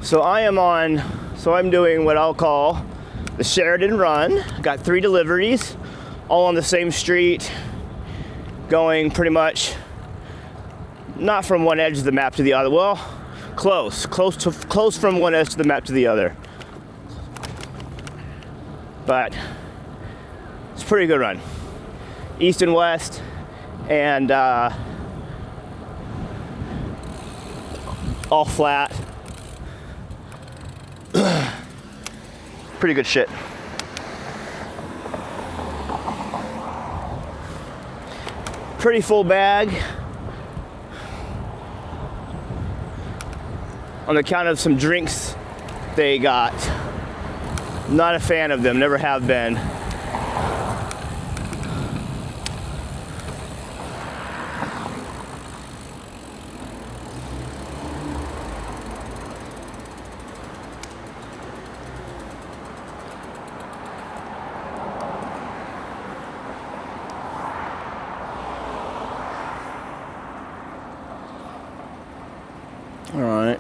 So I'm doing what I'll call the Sheridan run. Got 3 deliveries, all on the same street, going pretty much not from one edge of the map to the other. Well, close from one edge of the map to the other. But it's a pretty good run. East and west, and all flat. Pretty good shit. Pretty full bag. On account of some drinks they got. Not a fan of them, never have been. All right.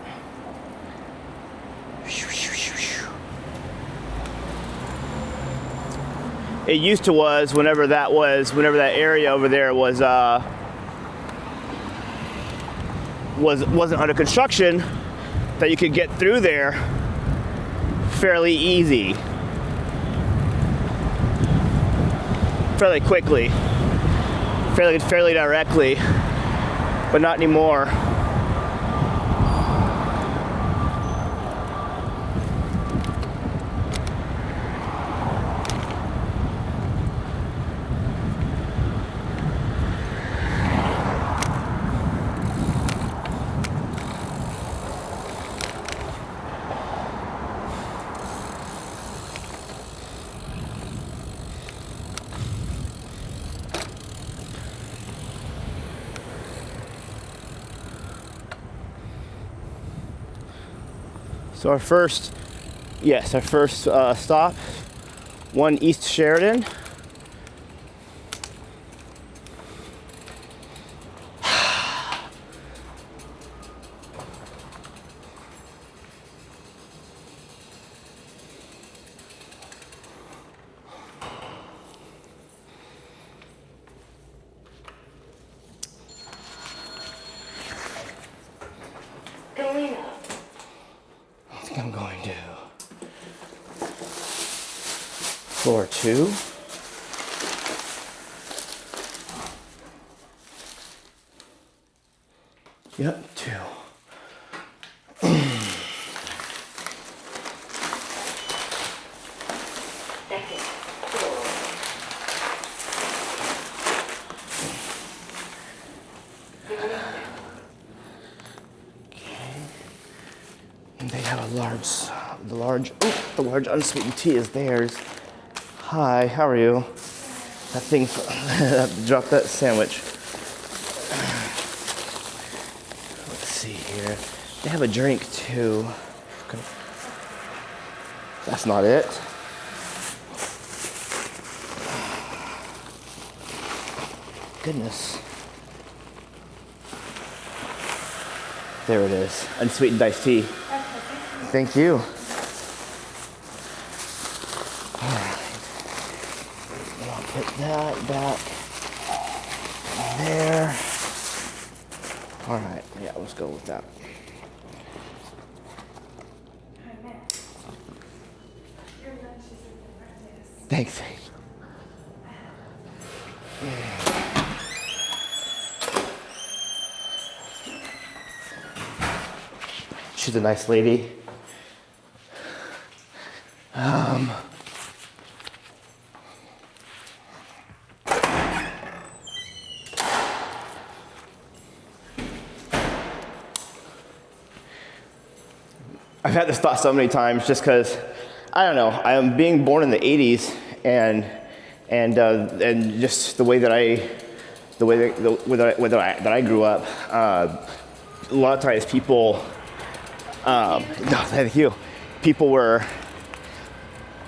It used to was whenever that area over there wasn't under construction, that you could get through there fairly easy, fairly quickly, fairly directly, but not anymore. So our first stop, 1 East Sheridan. I'm going to floor 2. Yep, 2. They have the large unsweetened tea is theirs. Hi, how are you? That thing, drop that sandwich. Let's see here. They have a drink too. That's not it. Goodness. There it is, unsweetened iced tea. Thank you. All right. And I'll put that back there. All right, yeah, let's go with that. Thanks. She's a nice lady. I've had this thought so many times just because, I don't know, I am being born in the 80s and just the way that I grew up, a lot of times people, thank you, people were,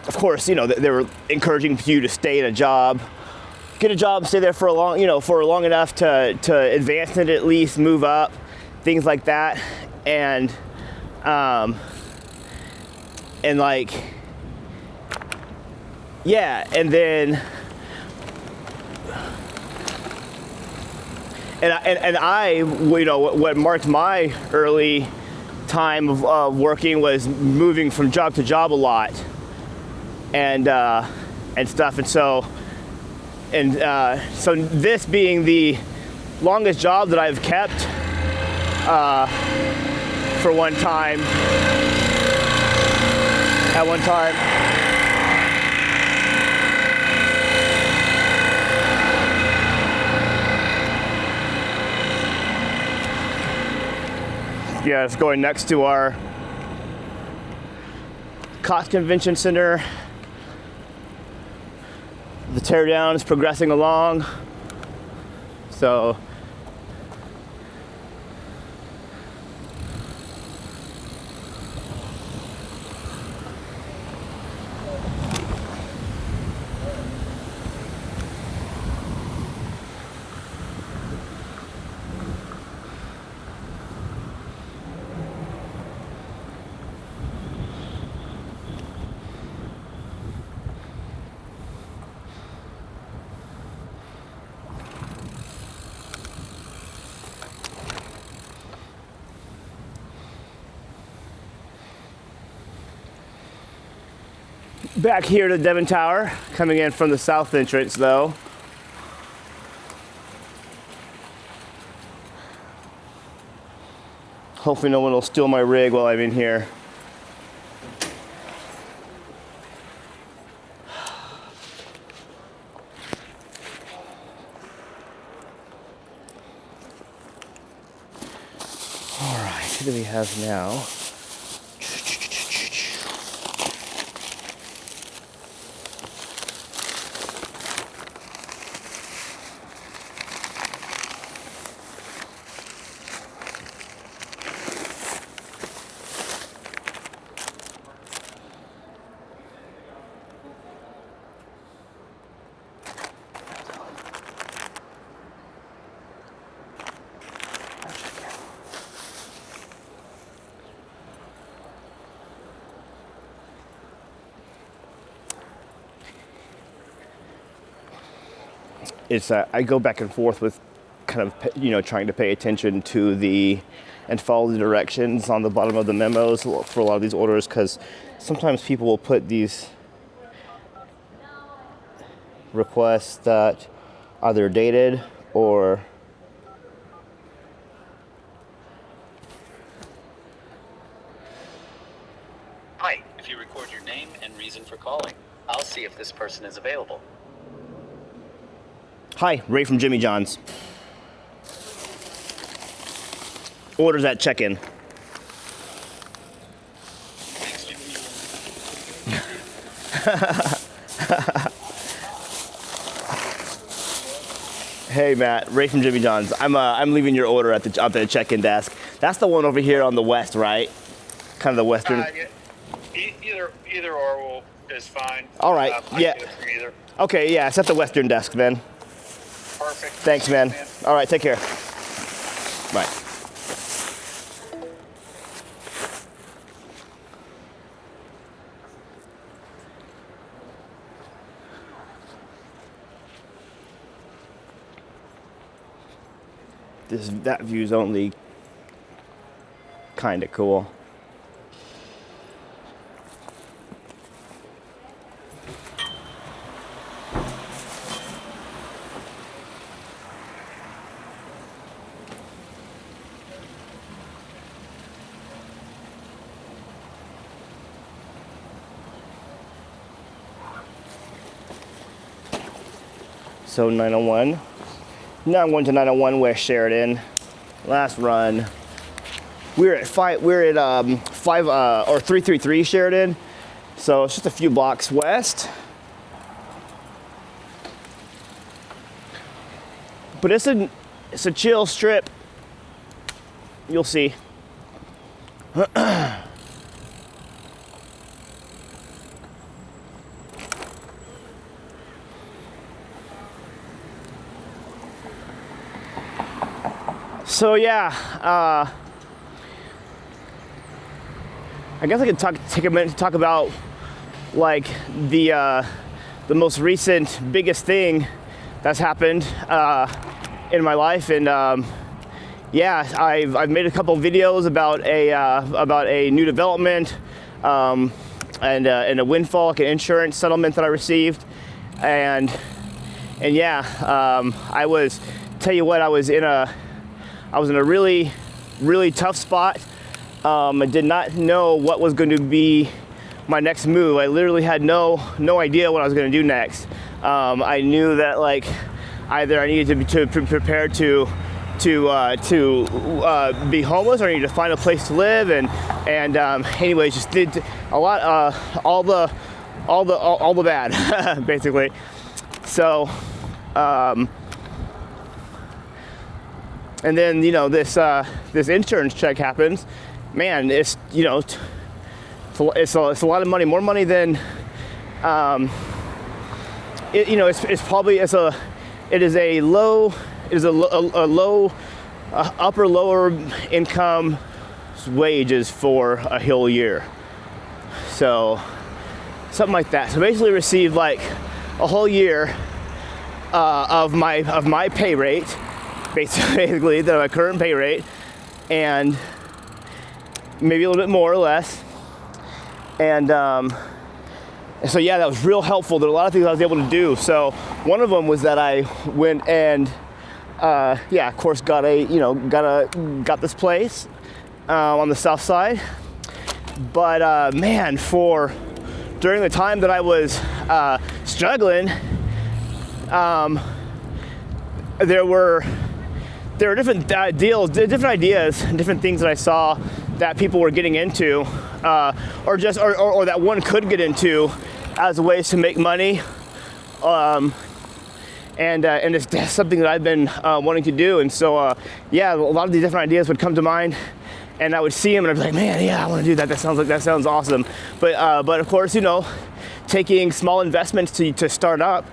of course, you know, they were encouraging you to stay in a job, get a job, stay there for long enough to advance it, at least move up, things like that. And and like, yeah, and then, and I, you know, what marked my early time of working was moving from job to job a lot, and stuff, and so this being the longest job that I've kept for one time, at one time. Yeah, it's going next to our Cox Convention Center. The teardown is progressing along. So back here to Devon Tower, coming in from the south entrance though. Hopefully no one will steal my rig while I'm in here. All right, what do we have now? It's I go back and forth with kind of, you know, trying to pay attention to and follow the directions on the bottom of the memos for a lot of these orders, because sometimes people will put these requests that either dated or Hi, if you record your name and reason for calling, I'll see if this person is available. Hi, Ray from Jimmy John's. Orders at check-in. Hey Matt, Ray from Jimmy John's. I'm leaving your order at the check-in desk. That's the one over here on the west, right? Kind of the western. Yeah. Either or is fine. All right. Yeah. Either. Okay. Yeah. It's at the western desk then. Perfect. Thanks, man. All right. Take care. Bye. That view's only kind of cool. So 901. Now I'm going to 901 West Sheridan. Last run. We're at 333 Sheridan. So it's just a few blocks west. But it's a chill strip. You'll see. So yeah, I guess I could take a minute to talk about like the most recent biggest thing that's happened in my life, and yeah, I've made a couple videos about a new development and a windfall, like an insurance settlement that I received, and yeah, I was in a really tough spot. I did not know what was going to be my next move. I literally had no idea what I was going to do next. I knew that like either I needed to prepare to be homeless, or I needed to find a place to live, and anyways, just did a lot, all the bad basically. So and then this insurance check happens. Man, it's it's a lot of money, more money than it is a low upper lower income wages for a whole year, so something like that. So basically received like a whole year of my pay rate, basically my current pay rate, and maybe a little bit more or less. And so yeah, that was real helpful. There were a lot of things I was able to do. So one of them was that I went and of course got this place on the south side. But man, during the time that I was struggling, there were different deals, different ideas, different things that I saw that people were getting into, or that one could get into as ways to make money, and it's something that I've been wanting to do. And so yeah, a lot of these different ideas would come to mind, and I would see them and I'd be like, man, yeah, I want to do that. That sounds awesome. But of course, taking small investments to start up,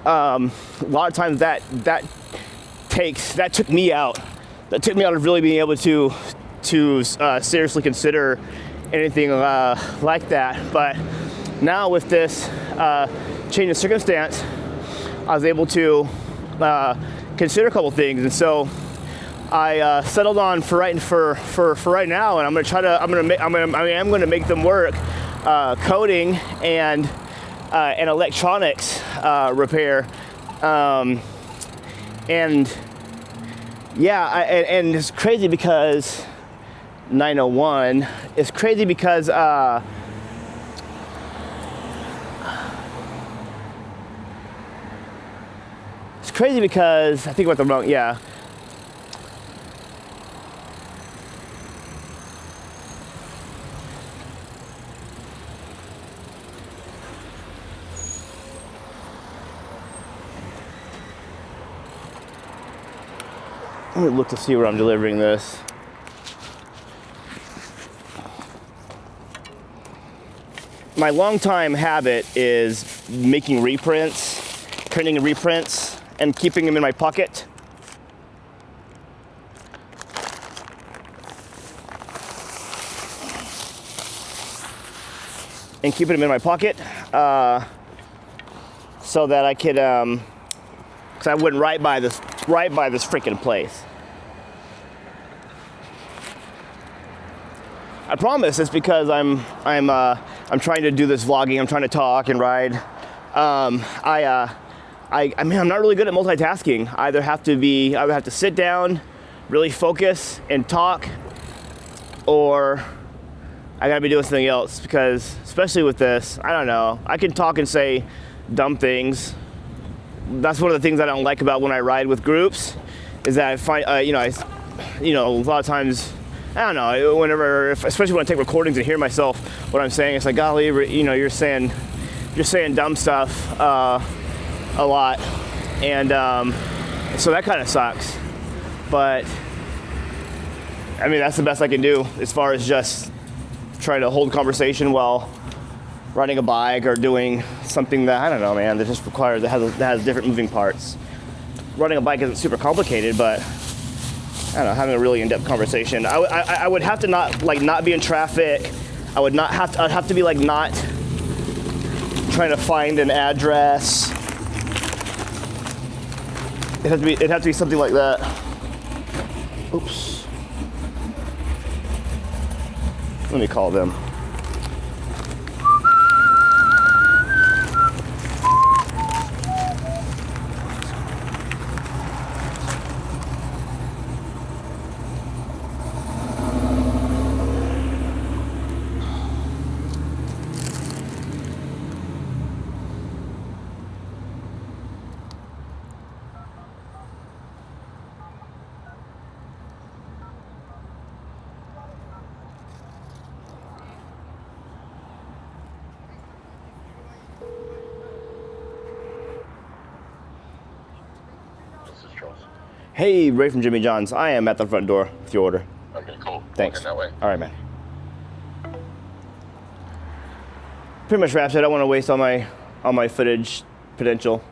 a lot of times that took me out. That took me out of really being able to seriously consider anything like that. But now with this change in circumstance, I was able to consider a couple things, and so I settled on for right now, and I'm going to make them work. Coding and electronics repair, and yeah, and it's crazy because 901. It's crazy because I think about the wrong. Yeah. Let me look to see where I'm delivering this. My longtime habit is making reprints, printing reprints, and keeping them in my pocket. So that I could, because I wouldn't right by this freaking place. I promise it's because I'm trying to do this vlogging. I'm trying to talk and ride. I'm not really good at multitasking. I either have to sit down, really focus and talk, or I gotta be doing something else, because especially with this, I don't know. I can talk and say dumb things. That's one of the things I don't like about when I ride with groups, is that I find, a lot of times, I don't know, especially when I take recordings and hear myself, what I'm saying, it's like, golly, you're saying dumb stuff a lot, and so that kind of sucks. But I mean, that's the best I can do as far as just trying to hold conversation while riding a bike or doing something that, I don't know, man, that just requires, that has different moving parts. Riding a bike isn't super complicated, but I don't know, having a really in-depth conversation. I would have to not be in traffic I would not have to, I'd have to be like not trying to find an address. It'd have to be something like that. Oops. Let me call them. This is Charles. Hey, Ray from Jimmy John's. I am at the front door with your order. Okay, cool. Thanks. Walking that way. All right, man. Pretty much wraps it. I don't want to waste all my footage potential.